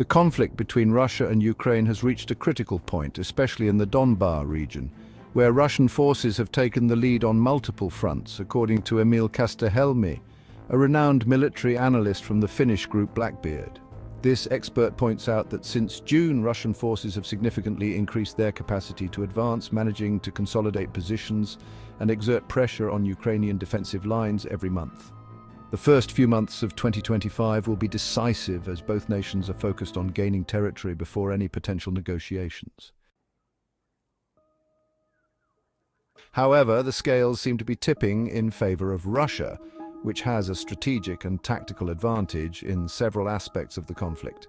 The conflict between Russia and Ukraine has reached a critical point, especially in the Donbas region, where Russian forces have taken the lead on multiple fronts, according to Emil Casterhelmi, a renowned military analyst from the Finnish group Blackbeard. This expert points out that since June, Russian forces have significantly increased their capacity to advance, managing to consolidate positions and exert pressure on Ukrainian defensive lines every month. The first few months of 2025 will be decisive as both nations are focused on gaining territory before any potential negotiations. However, the scales seem to be tipping in favor of Russia, which has a strategic and tactical advantage in several aspects of the conflict.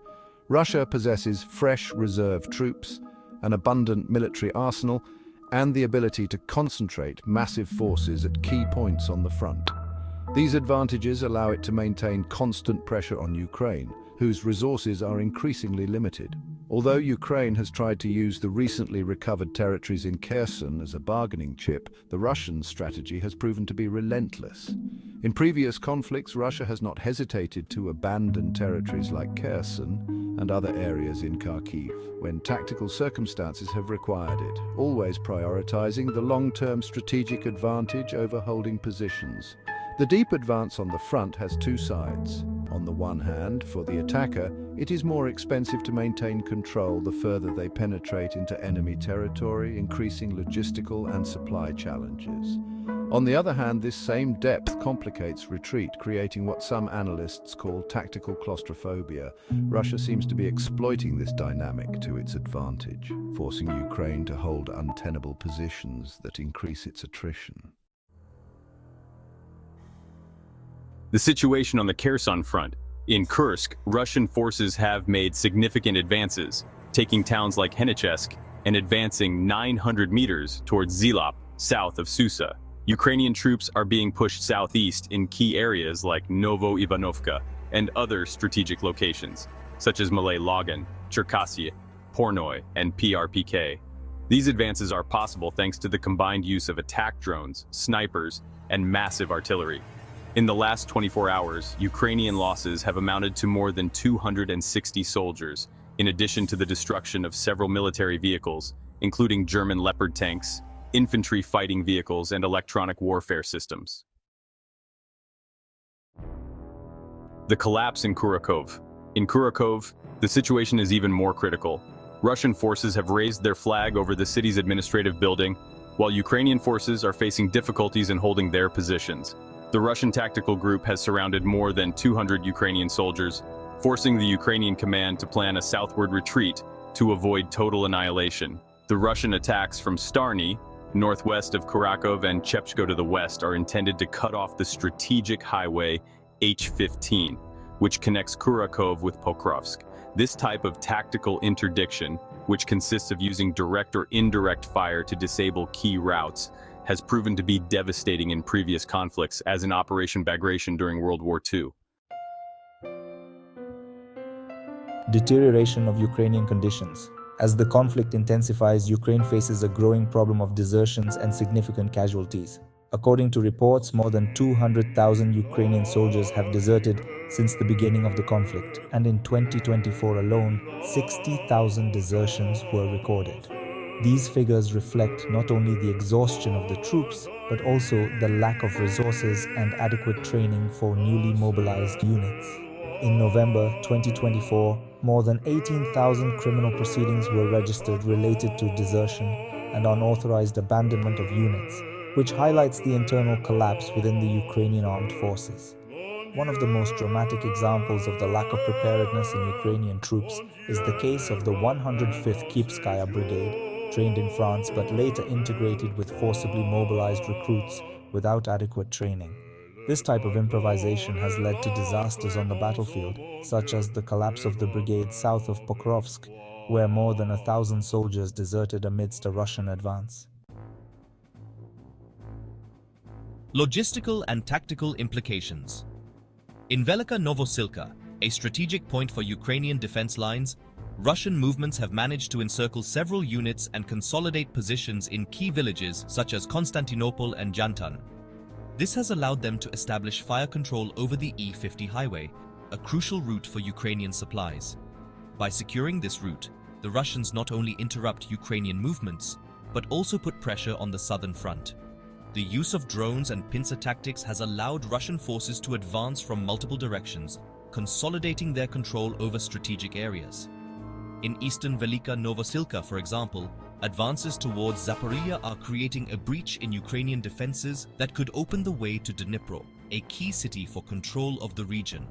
Russia possesses fresh reserve troops, an abundant military arsenal, and the ability to concentrate massive forces at key points on the front. These advantages allow it to maintain constant pressure on Ukraine, whose resources are increasingly limited. Although Ukraine has tried to use the recently recovered territories in Kherson as a bargaining chip, the Russian strategy has proven to be relentless. In previous conflicts, Russia has not hesitated to abandon territories like Kherson and other areas in Kharkiv when tactical circumstances have required it, always prioritizing the long-term strategic advantage over holding positions. The deep advance on the front has two sides. On the one hand, for the attacker, it is more expensive to maintain control the further they penetrate into enemy territory, increasing logistical and supply challenges. On the other hand, this same depth complicates retreat, creating what some analysts call tactical claustrophobia. Russia seems to be exploiting this dynamic to its advantage, forcing Ukraine to hold untenable positions that increase its attrition. The situation on the Kherson front. In Kursk, Russian forces have made significant advances, taking towns like Henichesk and advancing 900 meters towards Zilop, south of Susa. Ukrainian troops are being pushed southeast in key areas like Novo-Ivanovka and other strategic locations, such as Malay Logan, Cherkasy, Pornoy, and PRPK. These advances are possible thanks to the combined use of attack drones, snipers, and massive artillery. In the last 24 hours, Ukrainian losses have amounted to more than 260 soldiers, in addition to the destruction of several military vehicles, including German Leopard tanks, infantry fighting vehicles, and electronic warfare systems. The collapse in Kurakov. In Kurakov, the situation is even more critical. Russian forces have raised their flag over the city's administrative building, while Ukrainian forces are facing difficulties in holding their positions. The Russian tactical group has surrounded more than 200 Ukrainian soldiers, forcing the Ukrainian command to plan a southward retreat to avoid total annihilation. The Russian attacks from Starny, northwest of Kharkov, and Chepchko to the west are intended to cut off the strategic highway H-15, which connects Kurakov with Pokrovsk. This type of tactical interdiction, which consists of using direct or indirect fire to disable key routes, has proven to be devastating in previous conflicts, as in Operation Bagration during World War II. Deterioration of Ukrainian conditions. As the conflict intensifies, Ukraine faces a growing problem of desertions and significant casualties. According to reports, more than 200,000 Ukrainian soldiers have deserted since the beginning of the conflict, and in 2024 alone, 60,000 desertions were recorded. These figures reflect not only the exhaustion of the troops, but also the lack of resources and adequate training for newly mobilized units. In November 2024, more than 18,000 criminal proceedings were registered related to desertion and unauthorized abandonment of units, which highlights the internal collapse within the Ukrainian armed forces. One of the most dramatic examples of the lack of preparedness in Ukrainian troops is the case of the 105th Kipskaya Brigade, trained in France but later integrated with forcibly mobilized recruits without adequate training. This type of improvisation has led to disasters on the battlefield, such as the collapse of the brigade south of Pokrovsk, where more than 1,000 soldiers deserted amidst a Russian advance. Logistical and tactical implications. In Velika Novosilka, a strategic point for Ukrainian defense lines, Russian movements have managed to encircle several units and consolidate positions in key villages such as Constantinople and Jantan. This has allowed them to establish fire control over the E50 highway, a crucial route for Ukrainian supplies. By securing this route, the Russians not only interrupt Ukrainian movements, but also put pressure on the southern front. The use of drones and pincer tactics has allowed Russian forces to advance from multiple directions, consolidating their control over strategic areas. In eastern Velika Novosilka, for example, advances towards Zaporizhia are creating a breach in Ukrainian defenses that could open the way to Dnipro, a key city for control of the region.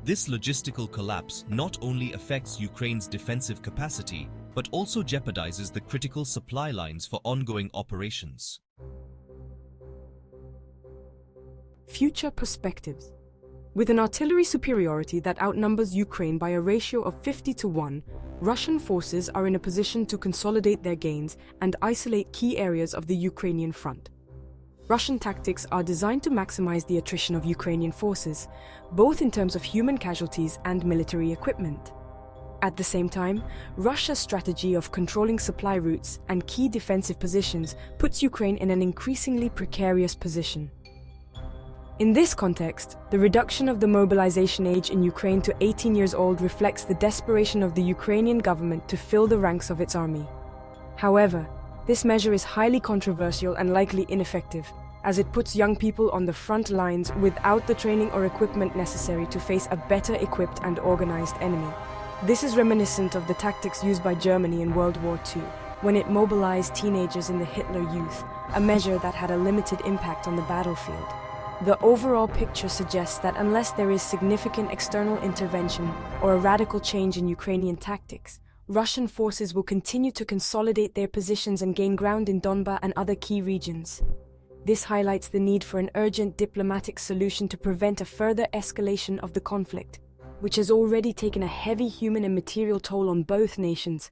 This logistical collapse not only affects Ukraine's defensive capacity, but also jeopardizes the critical supply lines for ongoing operations. Future perspectives. With an artillery superiority that outnumbers Ukraine by a ratio of 50-1, Russian forces are in a position to consolidate their gains and isolate key areas of the Ukrainian front. Russian tactics are designed to maximize the attrition of Ukrainian forces, both in terms of human casualties and military equipment. At the same time, Russia's strategy of controlling supply routes and key defensive positions puts Ukraine in an increasingly precarious position. In this context, the reduction of the mobilization age in Ukraine to 18 years old reflects the desperation of the Ukrainian government to fill the ranks of its army. However, this measure is highly controversial and likely ineffective, as it puts young people on the front lines without the training or equipment necessary to face a better equipped and organized enemy. This is reminiscent of the tactics used by Germany in World War II, when it mobilized teenagers in the Hitler Youth, a measure that had a limited impact on the battlefield. The overall picture suggests that unless there is significant external intervention or a radical change in Ukrainian tactics, Russian forces will continue to consolidate their positions and gain ground in Donbas and other key regions. This highlights the need for an urgent diplomatic solution to prevent a further escalation of the conflict, which has already taken a heavy human and material toll on both nations.